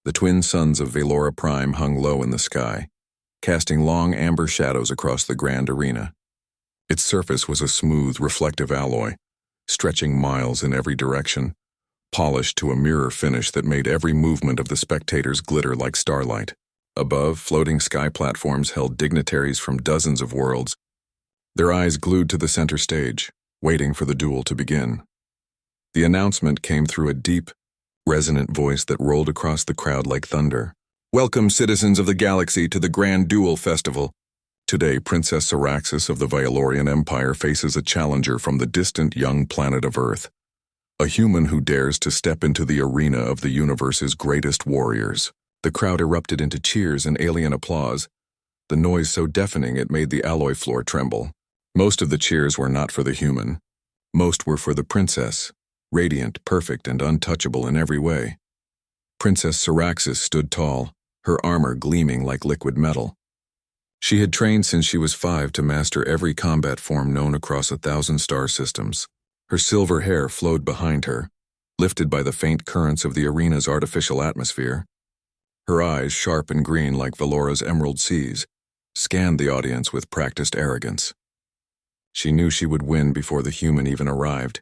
The twin suns of Velora Prime hung low in the sky, casting long amber shadows across the grand arena. Its surface was a smooth, reflective alloy, stretching miles in every direction, polished to a mirror finish that made every movement of the spectators glitter like starlight. Above, floating sky platforms held dignitaries from dozens of worlds, their eyes glued to the center stage, waiting for the duel to begin. The announcement came through a deep, resonant voice that rolled across the crowd like thunder. "Welcome, citizens of the galaxy, to the Grand Duel Festival. Today, Princess Syraxis of the Violorian Empire faces a challenger from the distant young planet of Earth, a human who dares to step into the arena of the universe's greatest warriors." The crowd erupted into cheers and alien applause, the noise so deafening it made the alloy floor tremble. Most of the cheers were not for the human. Most were for the princess, radiant, perfect, and untouchable in every way. Princess Syraxis stood tall, her armor gleaming like liquid metal. She had trained since she was 5 to master every combat form known across 1,000 star systems. Her silver hair flowed behind her, lifted by the faint currents of the arena's artificial atmosphere. Her eyes, sharp and green like Velora's emerald seas, scanned the audience with practiced arrogance. She knew she would win before the human even arrived.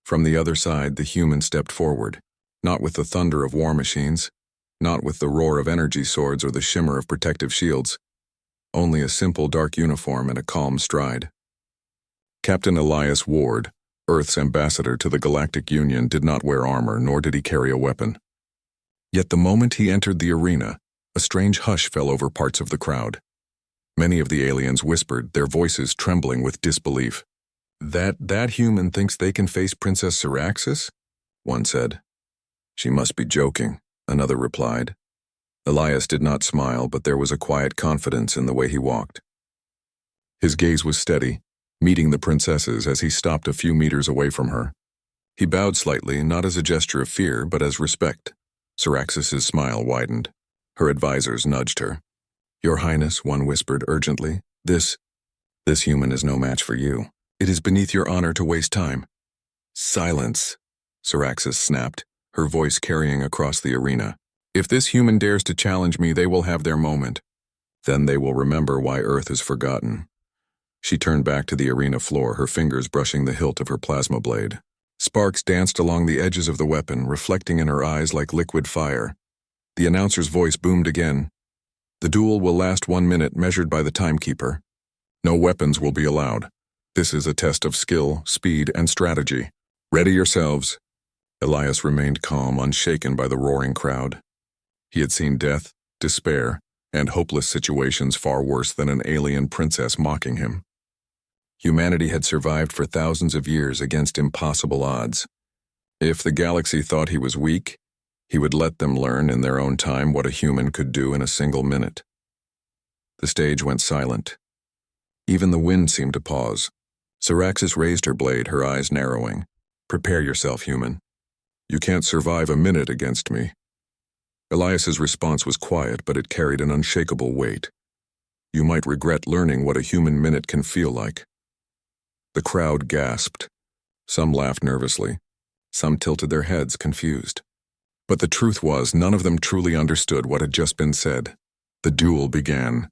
From the other side, the human stepped forward, not with the thunder of war machines, not with the roar of energy swords or the shimmer of protective shields, only a simple dark uniform and a calm stride. Captain Elias Ward, Earth's ambassador to the Galactic Union, did not wear armor, nor did he carry a weapon. Yet the moment he entered the arena, a strange hush fell over parts of the crowd. Many of the aliens whispered, their voices trembling with disbelief. That human thinks they can face Princess Syraxis?" one said. "She must be joking," another replied. Elias did not smile, but there was a quiet confidence in the way he walked. His gaze was steady, meeting the princess's as he stopped a few meters away from her. He bowed slightly, not as a gesture of fear, but as respect. Syraxis's smile widened. Her advisors nudged her. "Your Highness," one whispered urgently, This human is no match for you. It is beneath your honor to waste time." "Silence," Syraxis snapped, her voice carrying across the arena. "If this human dares to challenge me, they will have their moment. Then they will remember why Earth is forgotten." She turned back to the arena floor, her fingers brushing the hilt of her plasma blade. Sparks danced along the edges of the weapon, reflecting in her eyes like liquid fire. The announcer's voice boomed again. "The duel will last 1 minute, measured by the timekeeper. No weapons will be allowed. This is a test of skill, speed, and strategy. Ready yourselves." Elias remained calm, unshaken by the roaring crowd. He had seen death, despair, and hopeless situations far worse than an alien princess mocking him. Humanity had survived for thousands of years against impossible odds. If the galaxy thought he was weak, he would let them learn in their own time what a human could do in a single minute. The stage went silent. Even the wind seemed to pause. Syraxis raised her blade, her eyes narrowing. "Prepare yourself, human. You can't survive a minute against me." Elias's response was quiet, but it carried an unshakable weight. "You might regret learning what a human minute can feel like." The crowd gasped. Some laughed nervously. Some tilted their heads, confused. But the truth was, none of them truly understood what had just been said. The duel began.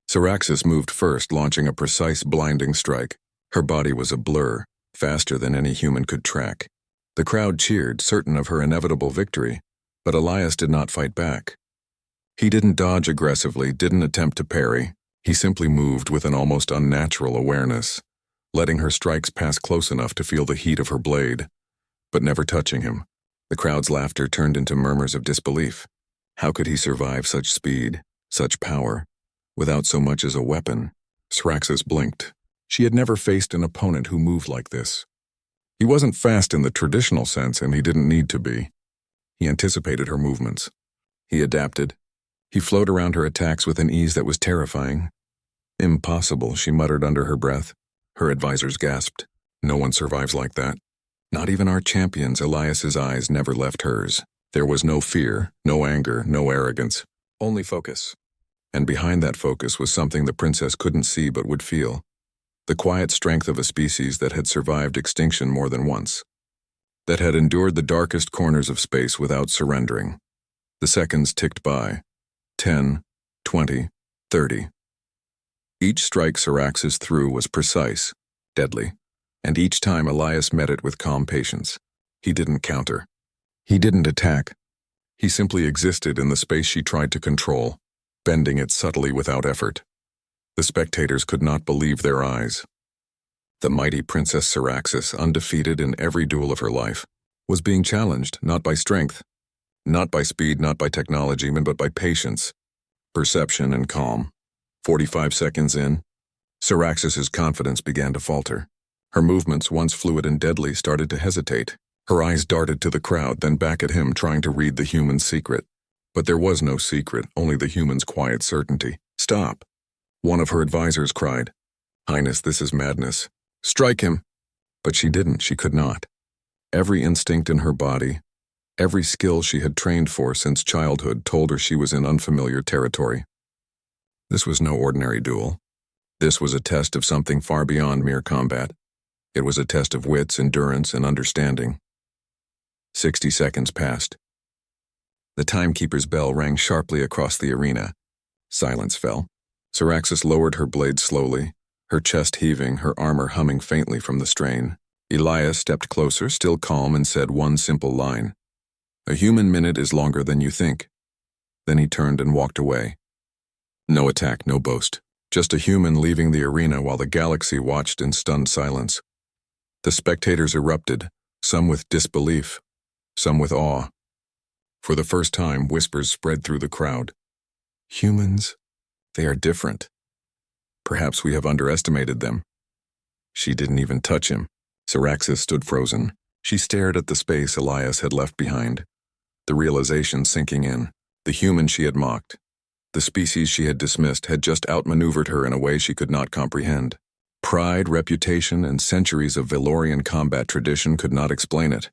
Syraxis moved first, launching a precise, blinding strike. Her body was a blur, faster than any human could track. The crowd cheered, certain of her inevitable victory, but Elias did not fight back. He didn't dodge aggressively, didn't attempt to parry. He simply moved with an almost unnatural awareness, letting her strikes pass close enough to feel the heat of her blade, but never touching him. The crowd's laughter turned into murmurs of disbelief. How could he survive such speed, such power, without so much as a weapon? Syraxis blinked. She had never faced an opponent who moved like this. He wasn't fast in the traditional sense, and he didn't need to be. He anticipated her movements. He adapted. He flowed around her attacks with an ease that was terrifying. "Impossible," she muttered under her breath. Her advisors gasped. "No one survives like that." Not even our champions. Elias's eyes never left hers. There was no fear, no anger, no arrogance, only focus. And behind that focus was something the princess couldn't see but would feel. The quiet strength of a species that had survived extinction more than once. That had endured the darkest corners of space without surrendering. The seconds ticked by. 10, 20, 30. Each strike Syraxis threw was precise, deadly, and each time Elias met it with calm patience. He didn't counter. He didn't attack. He simply existed in the space she tried to control, bending it subtly without effort. The spectators could not believe their eyes. The mighty Princess Syraxis, undefeated in every duel of her life, was being challenged not by strength, not by speed, not by technology, but by patience, perception, and calm. 45 seconds in, Syraxis's confidence began to falter. Her movements, once fluid and deadly, started to hesitate. Her eyes darted to the crowd, then back at him, trying to read the human's secret. But there was no secret, only the human's quiet certainty. "Stop!" One of her advisors cried. "Highness, this is madness. Strike him!" But she didn't, she could not. Every instinct in her body, every skill she had trained for since childhood told her she was in unfamiliar territory. This was no ordinary duel. This was a test of something far beyond mere combat. It was a test of wits, endurance, and understanding. 60 seconds passed. The timekeeper's bell rang sharply across the arena. Silence fell. Syraxis lowered her blade slowly, her chest heaving, her armor humming faintly from the strain. Elias stepped closer, still calm, and said one simple line. "A human minute is longer than you think." Then he turned and walked away. No attack, no boast. Just a human leaving the arena while the galaxy watched in stunned silence. The spectators erupted, some with disbelief, some with awe. For the first time, whispers spread through the crowd. "Humans, they are different. Perhaps we have underestimated them." She didn't even touch him. Syraxis stood frozen. She stared at the space Elias had left behind. The realization sinking in. The human she had mocked, the species she had dismissed, had just outmaneuvered her in a way she could not comprehend. Pride, reputation, and centuries of Valorian combat tradition could not explain it.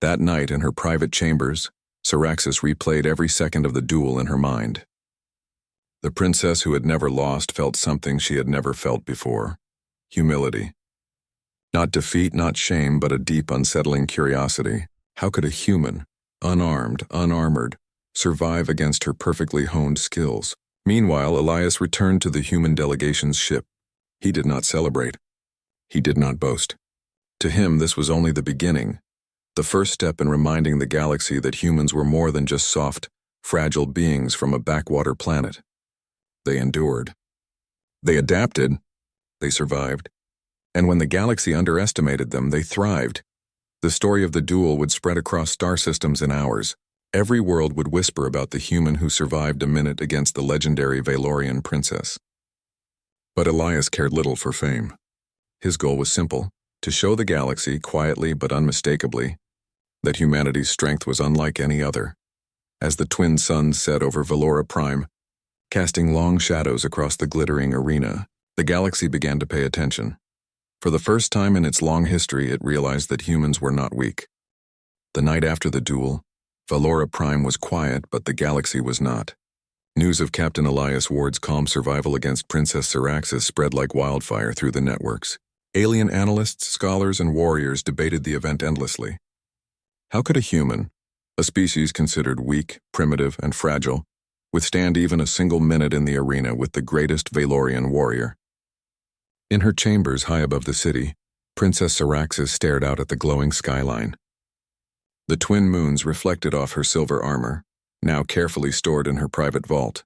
That night in her private chambers, Syraxis replayed every second of the duel in her mind. The princess who had never lost felt something she had never felt before. Humility. Not defeat, not shame, but a deep, unsettling curiosity. How could a human, unarmed, unarmored, survive against her perfectly honed skills? Meanwhile, Elias returned to the human delegation's ship. He did not celebrate. He did not boast. To him, this was only the beginning, the first step in reminding the galaxy that humans were more than just soft, fragile beings from a backwater planet. They endured. They adapted. They survived. And when the galaxy underestimated them, they thrived. The story of the duel would spread across star systems in hours. Every world would whisper about the human who survived a minute against the legendary Valorian princess. But Elias cared little for fame. His goal was simple: to show the galaxy, quietly but unmistakably, that humanity's strength was unlike any other. As the twin suns set over ValorPrime, casting long shadows across the glittering arena, the galaxy began to pay attention. For the first time in its long history, it realized that humans were not weak. The night after the duel, ValorPrime was quiet, but the galaxy was not. News of Captain Elias Ward's calm survival against Princess Syraxis spread like wildfire through the networks. Alien analysts, scholars, and warriors debated the event endlessly. How could a human, a species considered weak, primitive, and fragile, withstand even a single minute in the arena with the greatest Valorian warrior? In her chambers high above the city, Princess Syraxis stared out at the glowing skyline. The twin moons reflected off her silver armor, now carefully stored in her private vault.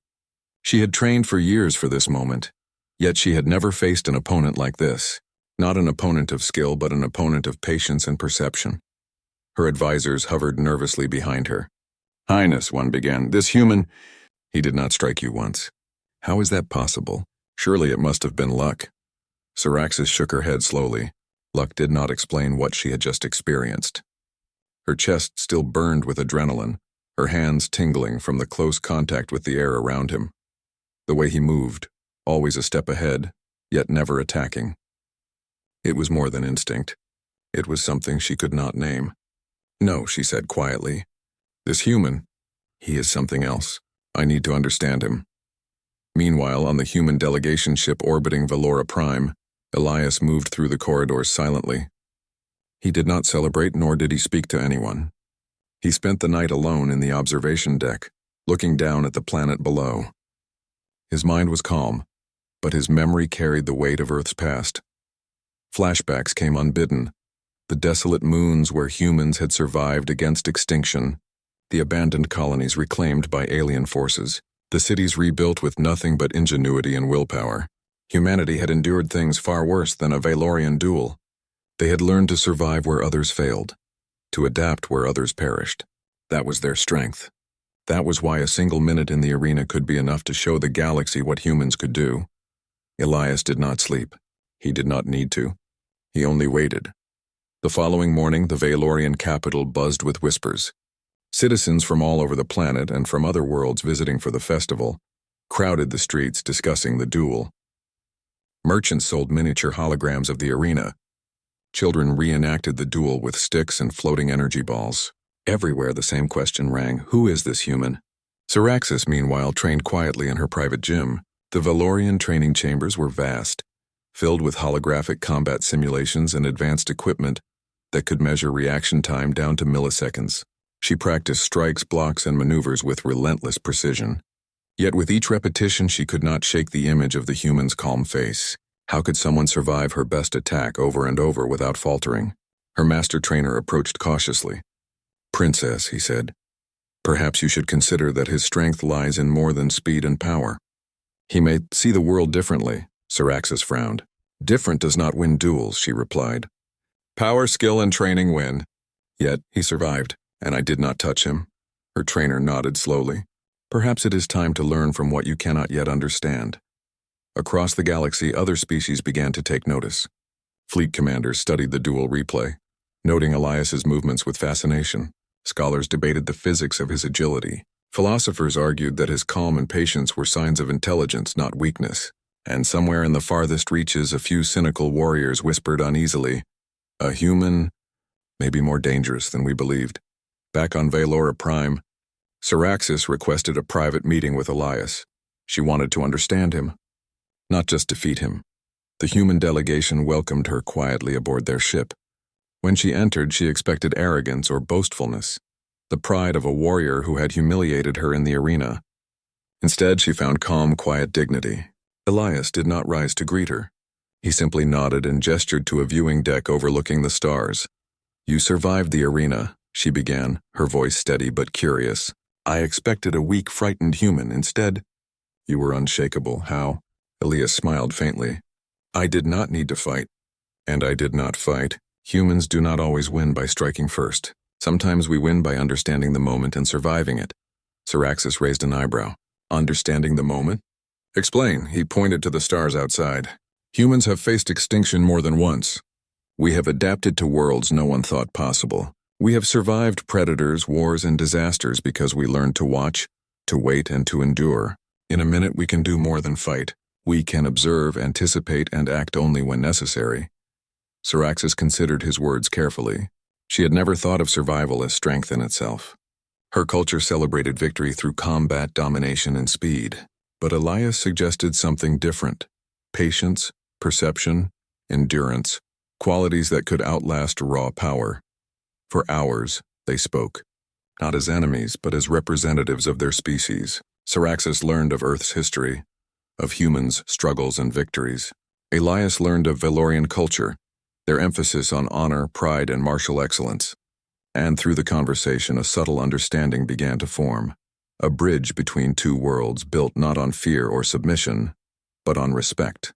She had trained for years for this moment, yet she had never faced an opponent like this. Not an opponent of skill, but an opponent of patience and perception. Her advisors hovered nervously behind her. "Highness," one began, "this human—" "He did not strike you once. How is that possible? Surely it must have been luck." Syraxis shook her head slowly. Luck did not explain what she had just experienced. Her chest still burned with adrenaline, her hands tingling from the close contact with the air around him. The way he moved, always a step ahead, yet never attacking. It was more than instinct. It was something she could not name. "No," she said quietly. "This human, he is something else. I need to understand him." Meanwhile, on the human delegation ship orbiting ValorPrime, Elias moved through the corridors silently. He did not celebrate, nor did he speak to anyone. He spent the night alone in the observation deck, looking down at the planet below. His mind was calm, but his memory carried the weight of Earth's past. Flashbacks came unbidden. The desolate moons where humans had survived against extinction, the abandoned colonies reclaimed by alien forces, the cities rebuilt with nothing but ingenuity and willpower. Humanity had endured things far worse than a Valorian duel. They had learned to survive where others failed, to adapt where others perished. That was their strength. That was why a single minute in the arena could be enough to show the galaxy what humans could do. Elias did not sleep. He did not need to. He only waited. The following morning, the Valorian capital buzzed with whispers. Citizens from all over the planet and from other worlds visiting for the festival crowded the streets discussing the duel. Merchants sold miniature holograms of the arena. Children reenacted the duel with sticks and floating energy balls. Everywhere the same question rang, who is this human? Syraxis, meanwhile, trained quietly in her private gym. The Valorian training chambers were vast, filled with holographic combat simulations and advanced equipment that could measure reaction time down to milliseconds. She practiced strikes, blocks, and maneuvers with relentless precision. Yet with each repetition she could not shake the image of the human's calm face. How could someone survive her best attack over and over without faltering? Her master trainer approached cautiously. "Princess," he said, "perhaps you should consider that his strength lies in more than speed and power." "He may see the world differently," Syraxis frowned. "Different does not win duels," she replied. "Power, skill, and training win." Yet he survived, and I did not touch him. Her trainer nodded slowly. "Perhaps it is time to learn from what you cannot yet understand." Across the galaxy, other species began to take notice. Fleet commanders studied the duel replay, noting Elias's movements with fascination. Scholars debated the physics of his agility. Philosophers argued that his calm and patience were signs of intelligence, not weakness. And somewhere in the farthest reaches, a few cynical warriors whispered uneasily, "A human may be more dangerous than we believed." Back on ValorPrime, Syraxis requested a private meeting with Elias. She wanted to understand him, not just defeat him. The human delegation welcomed her quietly aboard their ship. When she entered, she expected arrogance or boastfulness, the pride of a warrior who had humiliated her in the arena. Instead, she found calm, quiet dignity. Elias did not rise to greet her. He simply nodded and gestured to a viewing deck overlooking the stars. "You survived the arena," she began, her voice steady but curious. "I expected a weak, frightened human. Instead, you were unshakable. How?" Elias smiled faintly. "I did not need to fight, and I did not fight. Humans do not always win by striking first. Sometimes we win by understanding the moment and surviving it." Syraxis raised an eyebrow. "Understanding the moment?" "Explain." He pointed to the stars outside. "Humans have faced extinction more than once. We have adapted to worlds no one thought possible. We have survived predators, wars, and disasters because we learned to watch, to wait, and to endure. In a minute we can do more than fight. We can observe, anticipate, and act only when necessary." Syraxis considered his words carefully. She had never thought of survival as strength in itself. Her culture celebrated victory through combat, domination, and speed. But Elias suggested something different: patience, perception, endurance, qualities that could outlast raw power. For hours, they spoke, not as enemies, but as representatives of their species. Syraxis learned of Earth's history, of humans' struggles and victories. Elias learned of Valorian culture, their emphasis on honor, pride, and martial excellence. And through the conversation, a subtle understanding began to form. A bridge between two worlds built not on fear or submission, but on respect.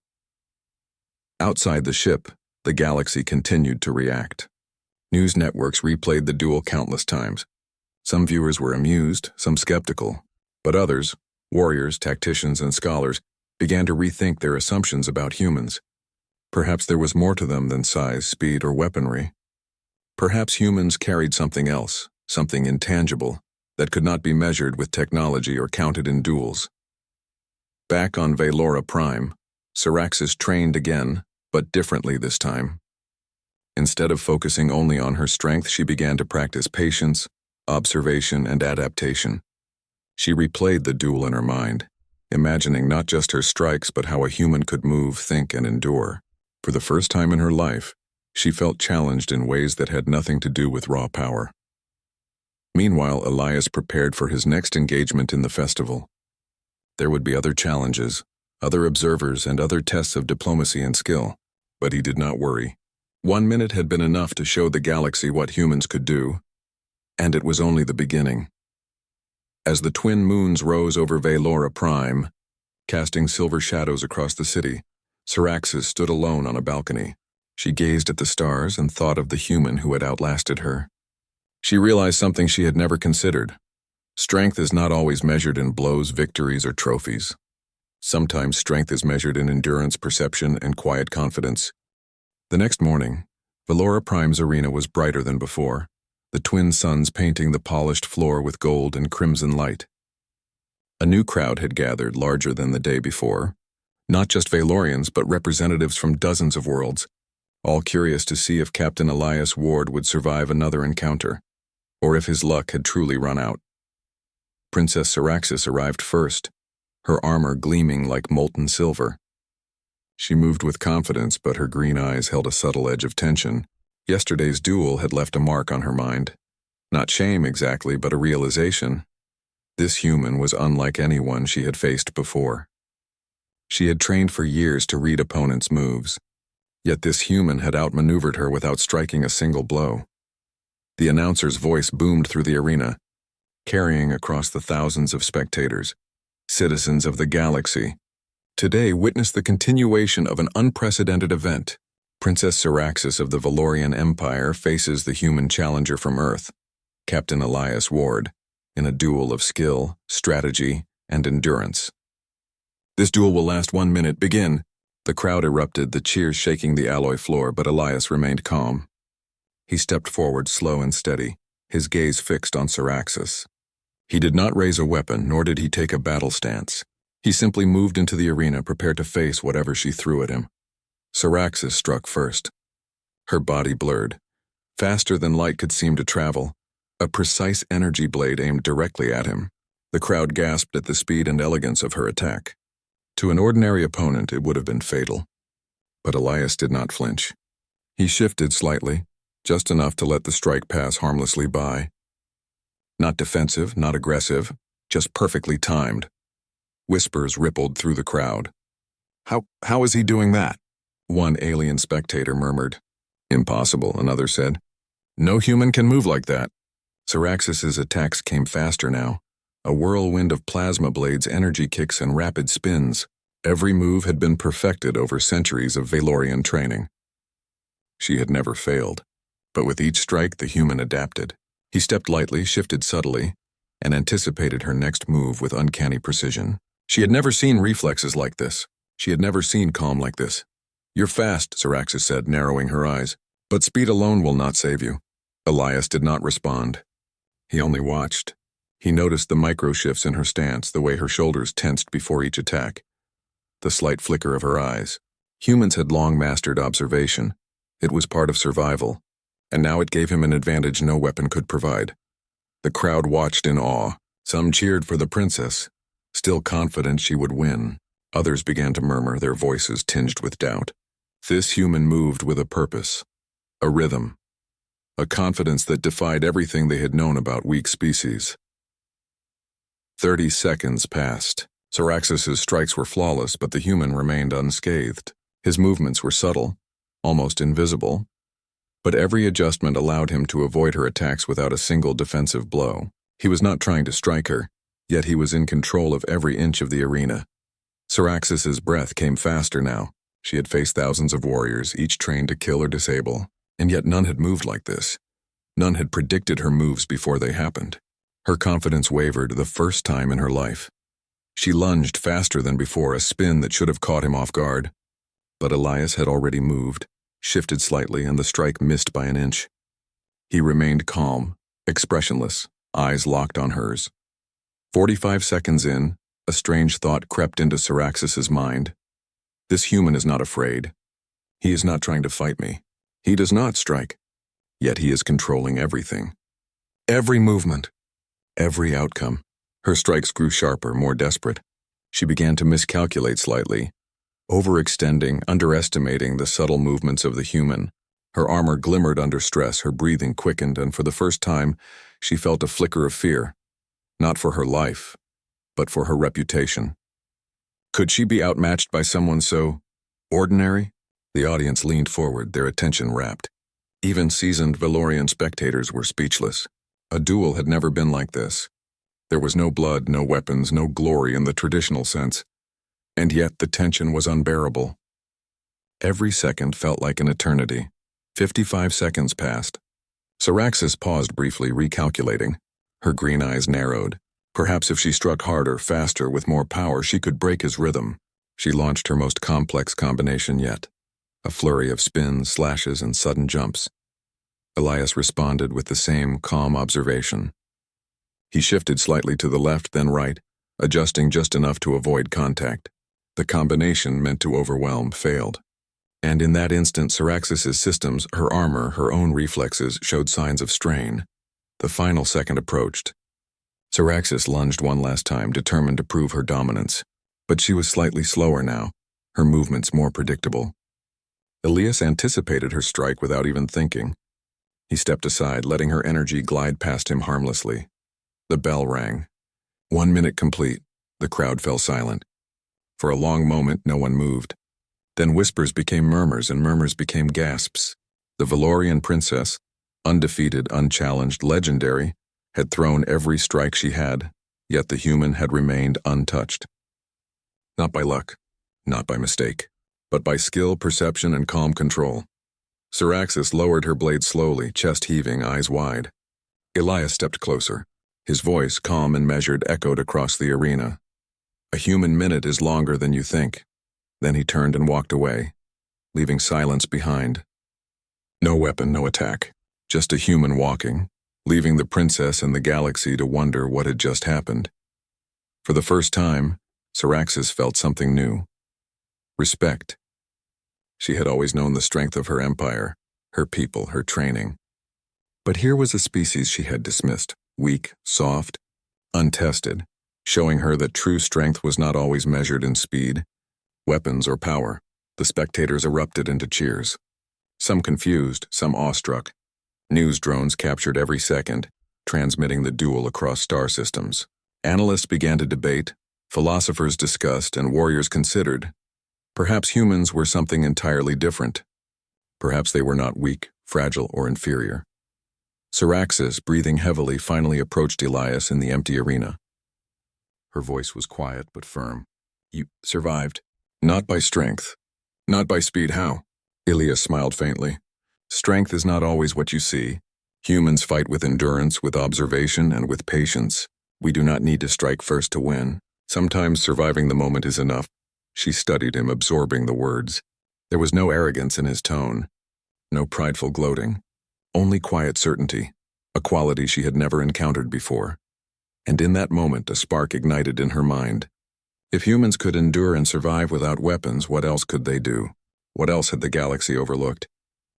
Outside the ship, the galaxy continued to react. News networks replayed the duel countless times. Some viewers were amused, some skeptical, but others, warriors, tacticians, and scholars, began to rethink their assumptions about humans. Perhaps there was more to them than size, speed, or weaponry. Perhaps humans carried something else, something intangible, that could not be measured with technology or counted in duels. Back on ValorPrime, Syraxis trained again, but differently this time. Instead of focusing only on her strength, she began to practice patience, observation, and adaptation. She replayed the duel in her mind, imagining not just her strikes but how a human could move, think, and endure. For the first time in her life, she felt challenged in ways that had nothing to do with raw power. Meanwhile, Elias prepared for his next engagement in the festival. There would be other challenges, other observers, and other tests of diplomacy and skill, but he did not worry. 1 minute had been enough to show the galaxy what humans could do, and it was only the beginning. As the twin moons rose over Velora Prime, casting silver shadows across the city, Siraxis stood alone on a balcony. She gazed at the stars and thought of the human who had outlasted her. She realized something she had never considered. Strength is not always measured in blows, victories, or trophies. Sometimes strength is measured in endurance, perception, and quiet confidence. The next morning, Velora Prime's arena was brighter than before, the twin suns painting the polished floor with gold and crimson light. A new crowd had gathered, larger than the day before. Not just Valorians, but representatives from dozens of worlds, all curious to see if Captain Elias Ward would survive another encounter, or if his luck had truly run out. Princess Siraxis arrived first, her armor gleaming like molten silver. She moved with confidence, but her green eyes held a subtle edge of tension. Yesterday's duel had left a mark on her mind. Not shame exactly, but a realization. This human was unlike anyone she had faced before. She had trained for years to read opponents' moves, yet this human had outmaneuvered her without striking a single blow. The announcer's voice boomed through the arena, carrying across the thousands of spectators. Citizens of the galaxy, today witness the continuation of an unprecedented event. Princess Siraxis of the Valorian Empire faces the human challenger from Earth, Captain Elias Ward, in a duel of skill, strategy, and endurance. This duel will last 1 minute. Begin! The crowd erupted, the cheers shaking the alloy floor, but Elias remained calm. He stepped forward, slow and steady, his gaze fixed on Siraxis. He did not raise a weapon, nor did he take a battle stance. He simply moved into the arena, prepared to face whatever she threw at him. Siraxis struck first. Her body blurred. Faster than light could seem to travel, a precise energy blade aimed directly at him. The crowd gasped at the speed and elegance of her attack. To an ordinary opponent, it would have been fatal. But Elias did not flinch. He shifted slightly, just enough to let the strike pass harmlessly by. Not defensive, not aggressive, just perfectly timed. Whispers rippled through the crowd. How is he doing that? One alien spectator murmured. Impossible, another said. No human can move like that. Siraxis's attacks came faster now. A whirlwind of plasma blades, energy kicks, and rapid spins. Every move had been perfected over centuries of Valorian training. She had never failed, but with each strike the human adapted. He stepped lightly, shifted subtly, and anticipated her next move with uncanny precision. She had never seen reflexes like this. She had never seen calm like this. You're fast, Siraxis said, narrowing her eyes, but speed alone will not save you. Elias did not respond. He only watched. He noticed the micro-shifts in her stance, the way her shoulders tensed before each attack, the slight flicker of her eyes. Humans had long mastered observation. It was part of survival, and now it gave him an advantage no weapon could provide. The crowd watched in awe. Some cheered for the princess, still confident she would win. Others began to murmur, their voices tinged with doubt. This human moved with a purpose, a rhythm, a confidence that defied everything they had known about weak species. 30 seconds passed. Siraxis's strikes were flawless, but the human remained unscathed. His movements were subtle, almost invisible, but every adjustment allowed him to avoid her attacks without a single defensive blow. He was not trying to strike her, yet he was in control of every inch of the arena. Siraxis's breath came faster now. She had faced thousands of warriors, each trained to kill or disable, and yet none had moved like this. None had predicted her moves before they happened. Her confidence wavered the first time in her life. She lunged faster than before, a spin that should have caught him off guard. But Elias had already moved, shifted slightly, and the strike missed by an inch. He remained calm, expressionless, eyes locked on hers. 45 seconds in, a strange thought crept into Siraxis's mind. This human is not afraid. He is not trying to fight me. He does not strike. Yet he is controlling everything. Every movement. Every outcome. Her strikes grew sharper, more desperate. She began to miscalculate slightly, overextending, underestimating the subtle movements of the human. Her armor glimmered under stress, her breathing quickened, and for the first time, she felt a flicker of fear. Not for her life, but for her reputation. Could she be outmatched by someone so ordinary? The audience leaned forward, their attention rapt. Even seasoned Valorian spectators were speechless. A duel had never been like this. There was no blood, no weapons, no glory in the traditional sense. And yet the tension was unbearable. Every second felt like an eternity. 55 seconds passed. Syraxis paused briefly, recalculating. Her green eyes narrowed. Perhaps if she struck harder, faster, with more power, she could break his rhythm. She launched her most complex combination yet. A flurry of spins, slashes, and sudden jumps. Elias responded with the same calm observation. He shifted slightly to the left, then right, adjusting just enough to avoid contact. The combination meant to overwhelm failed. And in that instant, Syraxis' systems, her armor, her own reflexes, showed signs of strain. The final second approached. Syraxis lunged one last time, determined to prove her dominance. But she was slightly slower now, her movements more predictable. Elias anticipated her strike without even thinking. He stepped aside, letting her energy glide past him harmlessly. The bell rang. 1 minute complete. The crowd fell silent. For a long moment, no one moved. Then whispers became murmurs, and murmurs became gasps. The Valorian princess, undefeated, unchallenged, legendary, had thrown every strike she had, yet the human had remained untouched. Not by luck, not by mistake, but by skill, perception, and calm control. Syraxis lowered her blade slowly, chest heaving, eyes wide. Elias stepped closer. His voice, calm and measured, echoed across the arena. A human minute is longer than you think. Then he turned and walked away, leaving silence behind. No weapon, no attack, just a human walking, leaving the princess and the galaxy to wonder what had just happened. For the first time, Syraxis felt something new. Respect. She had always known the strength of her empire, her people, her training. But here was a species she had dismissed, weak, soft, untested, showing her that true strength was not always measured in speed, weapons, or power. The spectators erupted into cheers. Some confused, some awestruck. News drones captured every second, transmitting the duel across star systems. Analysts began to debate, philosophers discussed, and warriors considered. Perhaps humans were something entirely different. Perhaps they were not weak, fragile, or inferior. Syraxis, breathing heavily, finally approached Elias in the empty arena. Her voice was quiet but firm. You survived. Not by strength. Not by speed. How? Elias smiled faintly. Strength is not always what you see. Humans fight with endurance, with observation, and with patience. We do not need to strike first to win. Sometimes surviving the moment is enough. She studied him, absorbing the words. There was no arrogance in his tone, no prideful gloating, only quiet certainty, a quality she had never encountered before. And in that moment, a spark ignited in her mind. If humans could endure and survive without weapons, what else could they do? What else had the galaxy overlooked?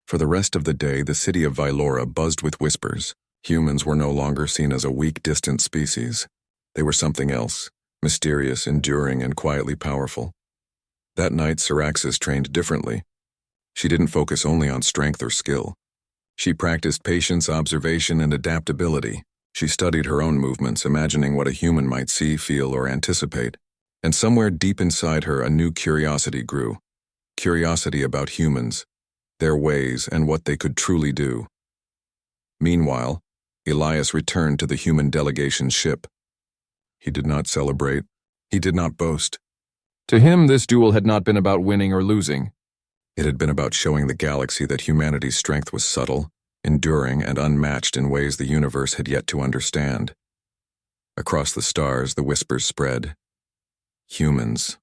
For the rest of the day, the city of Vylora buzzed with whispers. Humans were no longer seen as a weak, distant species. They were something else, mysterious, enduring, and quietly powerful. That night, Syraxis trained differently. She didn't focus only on strength or skill. She practiced patience, observation, and adaptability. She studied her own movements, imagining what a human might see, feel, or anticipate. And somewhere deep inside her, a new curiosity grew. Curiosity about humans, their ways, and what they could truly do. Meanwhile, Elias returned to the human delegation's ship. He did not celebrate. He did not boast. To him, this duel had not been about winning or losing. It had been about showing the galaxy that humanity's strength was subtle, enduring, and unmatched in ways the universe had yet to understand. Across the stars, the whispers spread. Humans.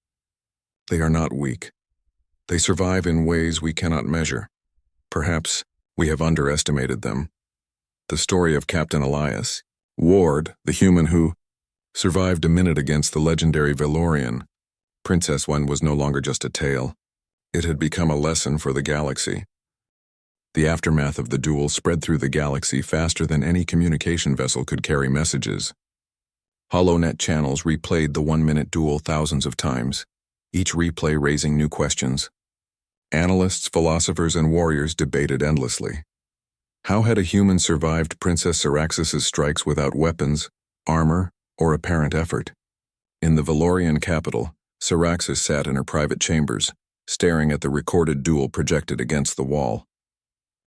They are not weak. They survive in ways we cannot measure. Perhaps we have underestimated them. The story of Captain Elias, Ward, the human who survived a minute against the legendary Valorian, Princess One, was no longer just a tale. It had become a lesson for the galaxy. The aftermath of the duel spread through the galaxy faster than any communication vessel could carry messages. HoloNet channels replayed the 1-minute duel thousands of times, each replay raising new questions. Analysts, philosophers, and warriors debated endlessly. How had a human survived Princess Syraxis' strikes without weapons, armor, or apparent effort? In the Valorian capital, Syraxis sat in her private chambers, staring at the recorded duel projected against the wall.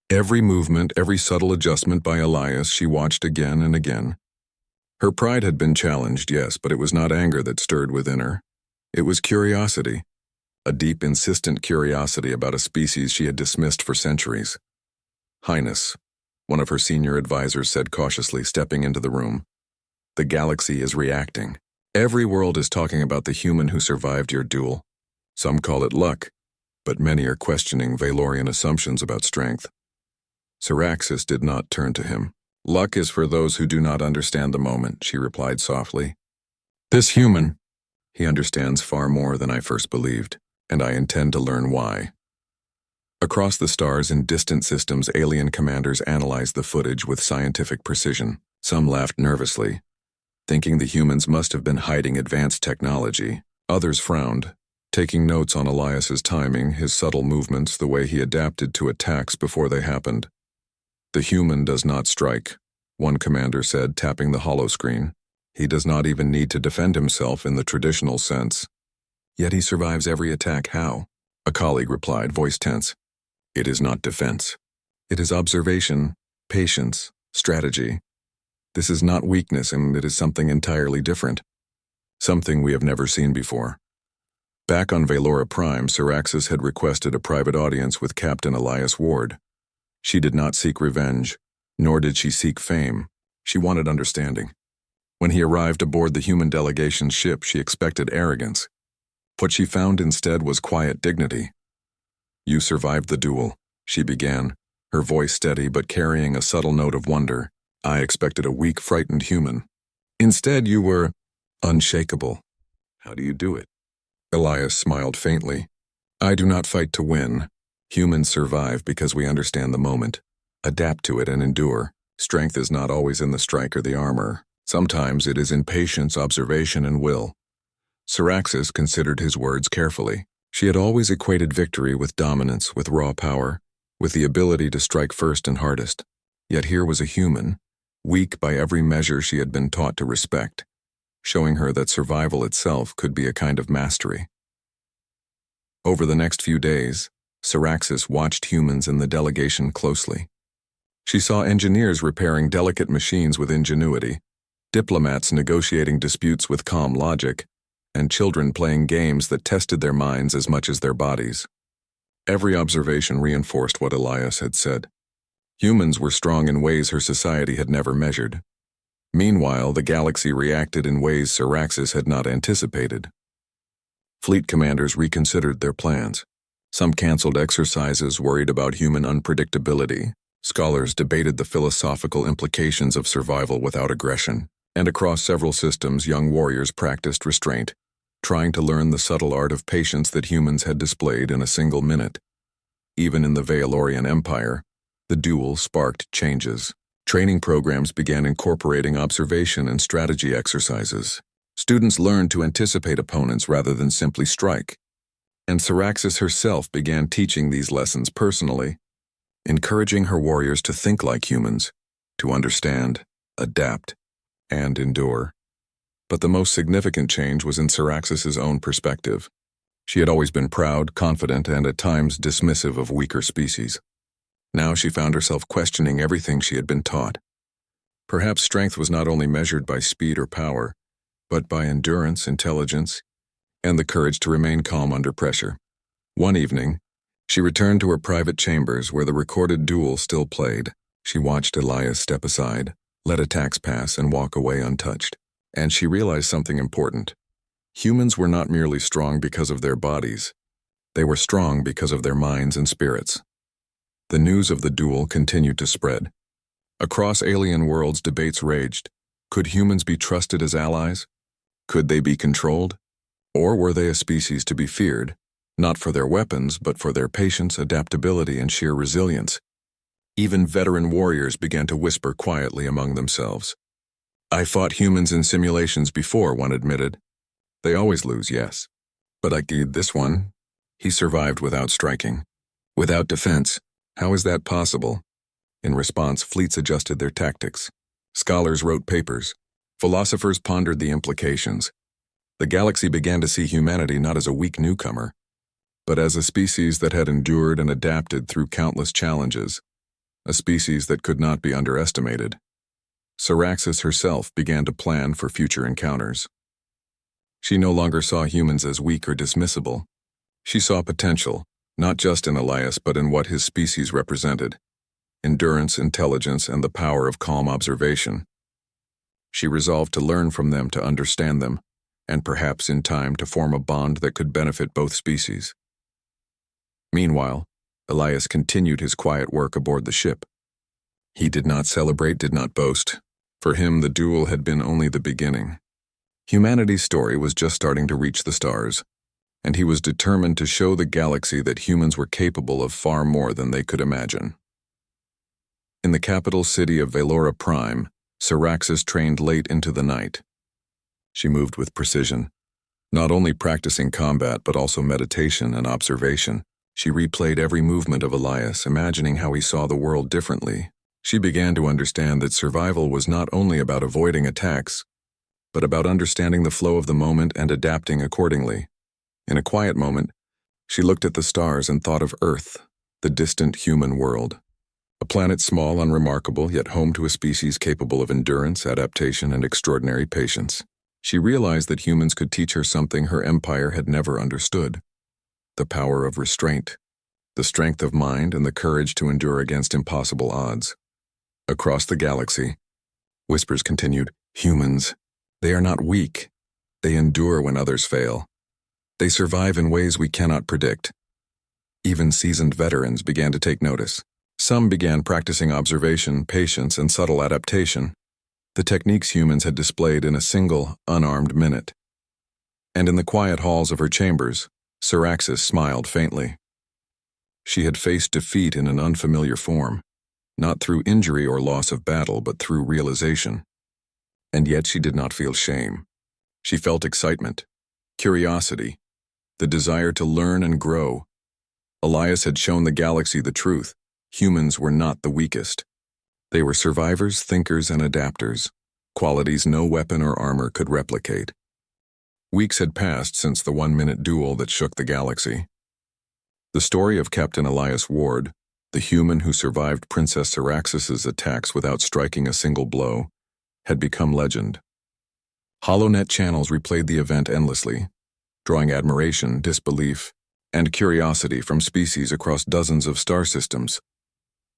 Every movement, every subtle adjustment by Elias she watched again and again. Her pride had been challenged, yes, but it was not anger that stirred within her. It was curiosity, a deep, insistent curiosity about a species she had dismissed for centuries. "Highness," one of her senior advisors said cautiously, stepping into the room, "the galaxy is reacting. Every world is talking about the human who survived your duel. Some call it luck, but many are questioning Valorian assumptions about strength." Syraxis did not turn to him. "Luck is for those who do not understand the moment," she replied softly. "This human, he understands far more than I first believed, and I intend to learn why." Across the stars in distant systems, alien commanders analyzed the footage with scientific precision. Some laughed nervously, thinking the humans must have been hiding advanced technology. Others frowned, taking notes on Elias's timing, his subtle movements, the way he adapted to attacks before they happened. "The human does not strike," one commander said, tapping the holoscreen. "He does not even need to defend himself in the traditional sense. Yet he survives every attack. How?" A colleague replied, voice tense. "It is not defense. It is observation, patience, strategy. This is not weakness, and it is something entirely different. Something we have never seen before." Back on Valora Prime, Syraxis had requested a private audience with Captain Elias Ward. She did not seek revenge, nor did she seek fame. She wanted understanding. When he arrived aboard the human delegation's ship, she expected arrogance. What she found instead was quiet dignity. "You survived the duel," she began, her voice steady but carrying a subtle note of wonder. "I expected a weak, frightened human. Instead, you were unshakable. How do you do it?" Elias smiled faintly. "I do not fight to win. Humans survive because we understand the moment, adapt to it, and endure. Strength is not always in the strike or the armor. Sometimes it is in patience, observation, and will." Syraxis considered his words carefully. She had always equated victory with dominance, with raw power, with the ability to strike first and hardest. Yet here was a human, weak by every measure she had been taught to respect, showing her that survival itself could be a kind of mastery. Over the next few days, Syraxis watched humans in the delegation closely. She saw engineers repairing delicate machines with ingenuity, diplomats negotiating disputes with calm logic, and children playing games that tested their minds as much as their bodies. Every observation reinforced what Elias had said. Humans were strong in ways her society had never measured. Meanwhile, the galaxy reacted in ways Syraxis had not anticipated. Fleet commanders reconsidered their plans. Some canceled exercises, worried about human unpredictability. Scholars debated the philosophical implications of survival without aggression. And across several systems, young warriors practiced restraint, trying to learn the subtle art of patience that humans had displayed in a single minute. Even in the Valorian Empire, the duel sparked changes. Training programs began incorporating observation and strategy exercises. Students learned to anticipate opponents rather than simply strike. And Syraxis herself began teaching these lessons personally, encouraging her warriors to think like humans, to understand, adapt, and endure. But the most significant change was in Syraxis' own perspective. She had always been proud, confident, and at times dismissive of weaker species. Now she found herself questioning everything she had been taught. Perhaps strength was not only measured by speed or power, but by endurance, intelligence, and the courage to remain calm under pressure. One evening, she returned to her private chambers where the recorded duel still played. She watched Elias step aside, let attacks pass, and walk away untouched. And she realized something important. Humans were not merely strong because of their bodies. They were strong because of their minds and spirits. The news of the duel continued to spread. Across alien worlds, debates raged. Could humans be trusted as allies? Could they be controlled? Or were they a species to be feared, not for their weapons, but for their patience, adaptability, and sheer resilience? Even veteran warriors began to whisper quietly among themselves. "I fought humans in simulations before," one admitted. "They always lose, yes. But this one, he survived without striking. Without defense, how is that possible? In response, fleets adjusted their tactics. Scholars wrote papers. Philosophers pondered the implications. The galaxy began to see humanity not as a weak newcomer, but as a species that had endured and adapted through countless challenges, a species that could not be underestimated. Saraxis herself began to plan for future encounters. She no longer saw humans as weak or dismissible. She saw potential, not just in Elias but in what his species represented: endurance, intelligence, and the power of calm observation. She resolved to learn from them, to understand them, and perhaps in time to form a bond that could benefit both species. Meanwhile, Elias continued his quiet work aboard the ship. He did not celebrate, did not boast. For him, the duel had been only the beginning. Humanity's story was just starting to reach the stars, and he was determined to show the galaxy that humans were capable of far more than they could imagine. In the capital city of Velora Prime, Saraxis trained late into the night. She moved with precision, not only practicing combat but also meditation and observation. She replayed every movement of Elias, imagining how he saw the world differently. She began to understand that survival was not only about avoiding attacks, but about understanding the flow of the moment and adapting accordingly. In a quiet moment, she looked at the stars and thought of Earth, the distant human world. A planet small, unremarkable, yet home to a species capable of endurance, adaptation, and extraordinary patience. She realized that humans could teach her something her empire had never understood: the power of restraint, the strength of mind, and the courage to endure against impossible odds. Across the galaxy, whispers continued: humans, they are not weak. They endure when others fail. They survive in ways we cannot predict. Even seasoned veterans began to take notice. Some began practicing observation, patience, and subtle adaptation, the techniques humans had displayed in a single, unarmed minute. And in the quiet halls of her chambers, Saraxis smiled faintly. She had faced defeat in an unfamiliar form, not through injury or loss of battle, but through realization. And yet she did not feel shame. She felt excitement, curiosity, the desire to learn and grow. Elias had shown the galaxy the truth: humans were not the weakest. They were survivors, thinkers, and adapters, qualities no weapon or armor could replicate. Weeks had passed since the one-minute duel that shook the galaxy. The story of Captain Elias Ward, the human who survived Princess Saraxis's attacks without striking a single blow, had become legend. HoloNet channels replayed the event endlessly, drawing admiration, disbelief, and curiosity from species across dozens of star systems.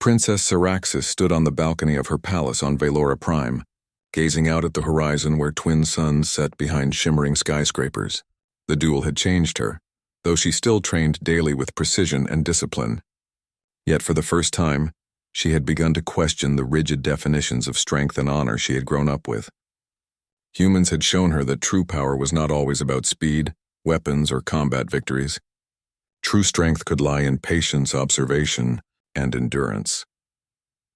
Princess Saraxis stood on the balcony of her palace on Velora Prime, gazing out at the horizon where twin suns set behind shimmering skyscrapers. The duel had changed her, though she still trained daily with precision and discipline. Yet for the first time, she had begun to question the rigid definitions of strength and honor she had grown up with. Humans had shown her that true power was not always about speed, weapons, or combat victories. True strength could lie in patience, observation, and endurance.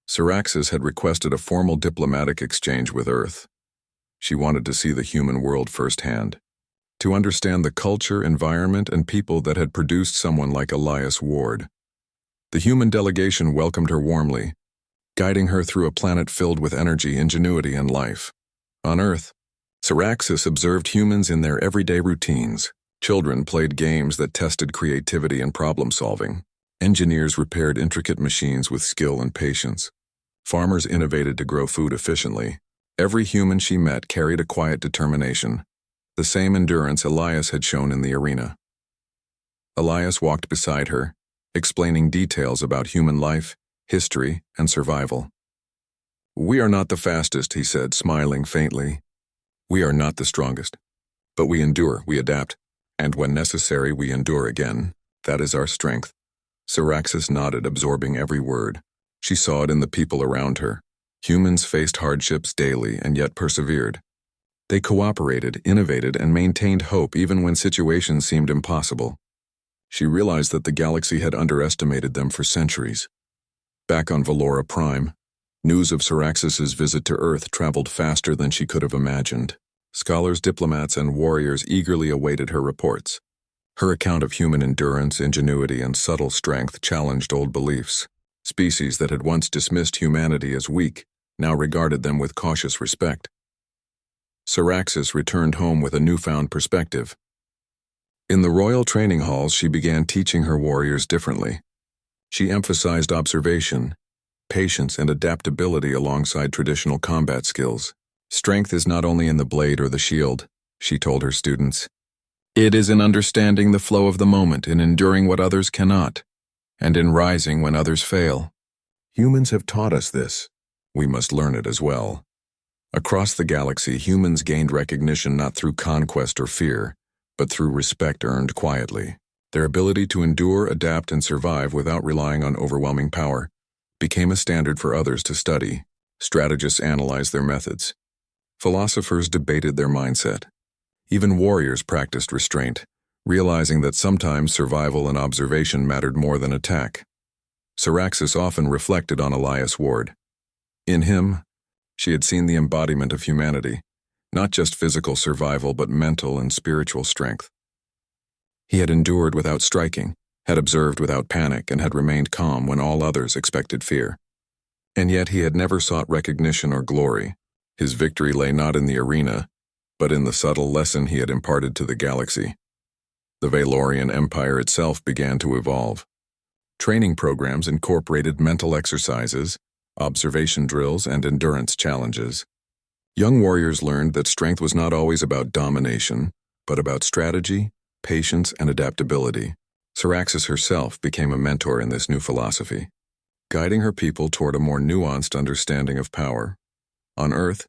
Saraxis had requested a formal diplomatic exchange with Earth. She wanted to see the human world firsthand, to understand the culture, environment, and people that had produced someone like Elias Ward. The human delegation welcomed her warmly, guiding her through a planet filled with energy, ingenuity, and life. On Earth, Saraxis observed humans in their everyday routines. Children played games that tested creativity and problem-solving. Engineers repaired intricate machines with skill and patience. Farmers innovated to grow food efficiently. Every human she met carried a quiet determination, the same endurance Elias had shown in the arena. Elias walked beside her, explaining details about human life, history, and survival. "We are not the fastest," he said, smiling faintly. "We are not the strongest. But we endure, we adapt, and when necessary we endure again. That is our strength." Saraxis nodded, absorbing every word. She saw it in the people around her. Humans faced hardships daily and yet persevered. They cooperated, innovated, and maintained hope even when situations seemed impossible. She realized that the galaxy had underestimated them for centuries. Back on Velora Prime, news of Saraxis's visit to Earth traveled faster than she could have imagined. Scholars, diplomats, and warriors eagerly awaited her reports. Her account of human endurance, ingenuity, and subtle strength challenged old beliefs. Species that had once dismissed humanity as weak now regarded them with cautious respect. Saraxis returned home with a newfound perspective. In the royal training halls, she began teaching her warriors differently. She emphasized observation, patience, and adaptability alongside traditional combat skills. Strength is not only in the blade or the shield, she told her students. It is in understanding the flow of the moment, in enduring what others cannot, and in rising when others fail. Humans have taught us this. We must learn it as well. Across the galaxy, humans gained recognition not through conquest or fear, but through respect earned quietly. Their ability to endure, adapt, and survive without relying on overwhelming power became a standard for others to study. Strategists analyzed their methods. Philosophers debated their mindset. Even warriors practiced restraint, realizing that sometimes survival and observation mattered more than attack. Saraxis often reflected on Elias Ward. In him, she had seen the embodiment of humanity, not just physical survival but mental and spiritual strength. He had endured without striking, had observed without panic, and had remained calm when all others expected fear. And yet he had never sought recognition or glory. His victory lay not in the arena, but in the subtle lesson he had imparted to the galaxy. The Valorian Empire itself began to evolve. Training programs incorporated mental exercises, observation drills, and endurance challenges. Young warriors learned that strength was not always about domination, but about strategy, patience, and adaptability. Saraxis herself became a mentor in this new philosophy, guiding her people toward a more nuanced understanding of power. On Earth,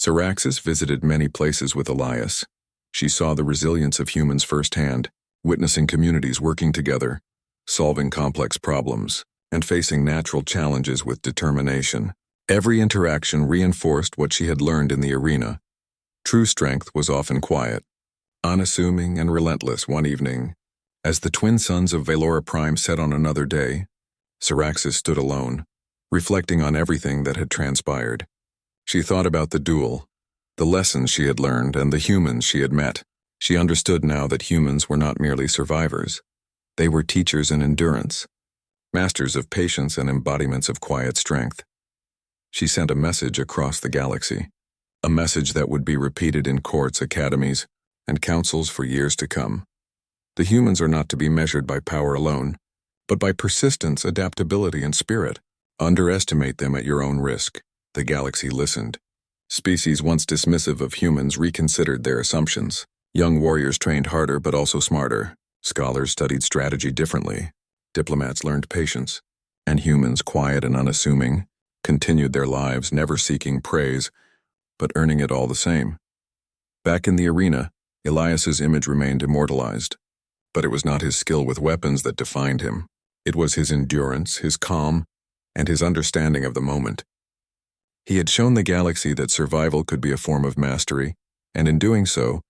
Saraxis visited many places with Elias. She saw the resilience of humans firsthand, witnessing communities working together, solving complex problems, and facing natural challenges with determination. Every interaction reinforced what she had learned in the arena. True strength was often quiet, unassuming, and relentless. One evening, as the twin suns of ValoriPrime set on another day, Saraxis stood alone, reflecting on everything that had transpired. She thought about the duel, the lessons she had learned, and the humans she had met. She understood now that humans were not merely survivors. They were teachers in endurance, masters of patience and embodiments of quiet strength. She sent a message across the galaxy, a message that would be repeated in courts, academies, and councils for years to come. The humans are not to be measured by power alone, but by persistence, adaptability, and spirit. Underestimate them at your own risk. The galaxy listened. Species once dismissive of humans reconsidered their assumptions. Young warriors trained harder but also smarter. Scholars studied strategy differently. Diplomats learned patience. And humans, quiet and unassuming, continued their lives, never seeking praise, but earning it all the same. Back in the arena, Elias's image remained immortalized. But it was not his skill with weapons that defined him. It was his endurance, his calm, and his understanding of the moment. He had shown the galaxy that survival could be a form of mastery, and in doing so,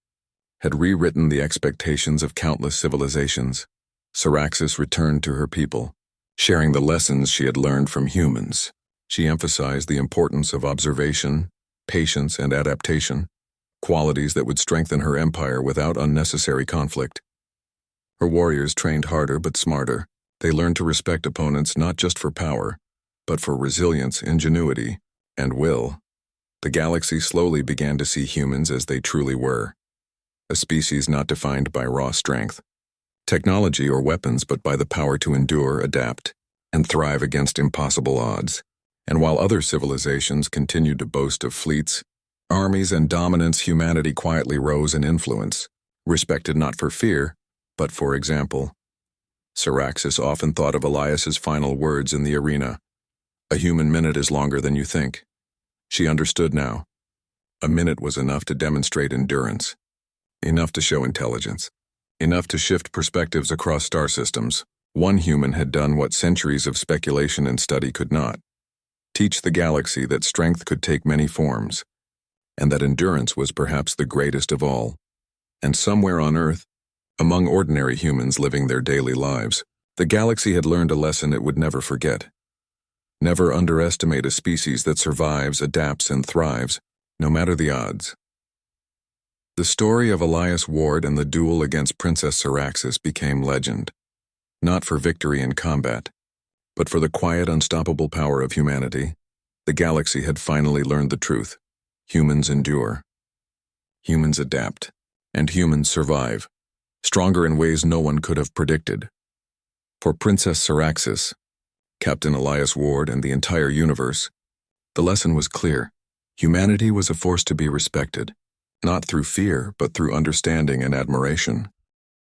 had rewritten the expectations of countless civilizations. Saraxis returned to her people, sharing the lessons she had learned from humans. She emphasized the importance of observation, patience, and adaptation, qualities that would strengthen her empire without unnecessary conflict. Her warriors trained harder but smarter. They learned to respect opponents not just for power, but for resilience, ingenuity, and will. The galaxy slowly began to see humans as they truly were, a species not defined by raw strength, technology, or weapons, but by the power to endure, adapt, and thrive against impossible odds. And while other civilizations continued to boast of fleets, armies, and dominance, humanity quietly rose in influence, respected not for fear, but for example. Saraxis often thought of Elias's final words in the arena. A human minute is longer than you think. She understood now. A minute was enough to demonstrate endurance, enough to show intelligence, enough to shift perspectives across star systems. One human had done what centuries of speculation and study could not. Teach the galaxy that strength could take many forms, and that endurance was perhaps the greatest of all. And somewhere on Earth, among ordinary humans living their daily lives, the galaxy had learned a lesson it would never forget. Never underestimate a species that survives, adapts, and thrives, no matter the odds. The story of Elias Ward and the duel against Princess Syraxis became legend, not for victory in combat, but for the quiet, unstoppable power of humanity. The galaxy had finally learned the truth. Humans endure. Humans adapt. And humans survive, stronger in ways no one could have predicted. For Princess Syraxis, Captain Elias Ward, and the entire universe, the lesson was clear. Humanity was a force to be respected, not through fear, but through understanding and admiration.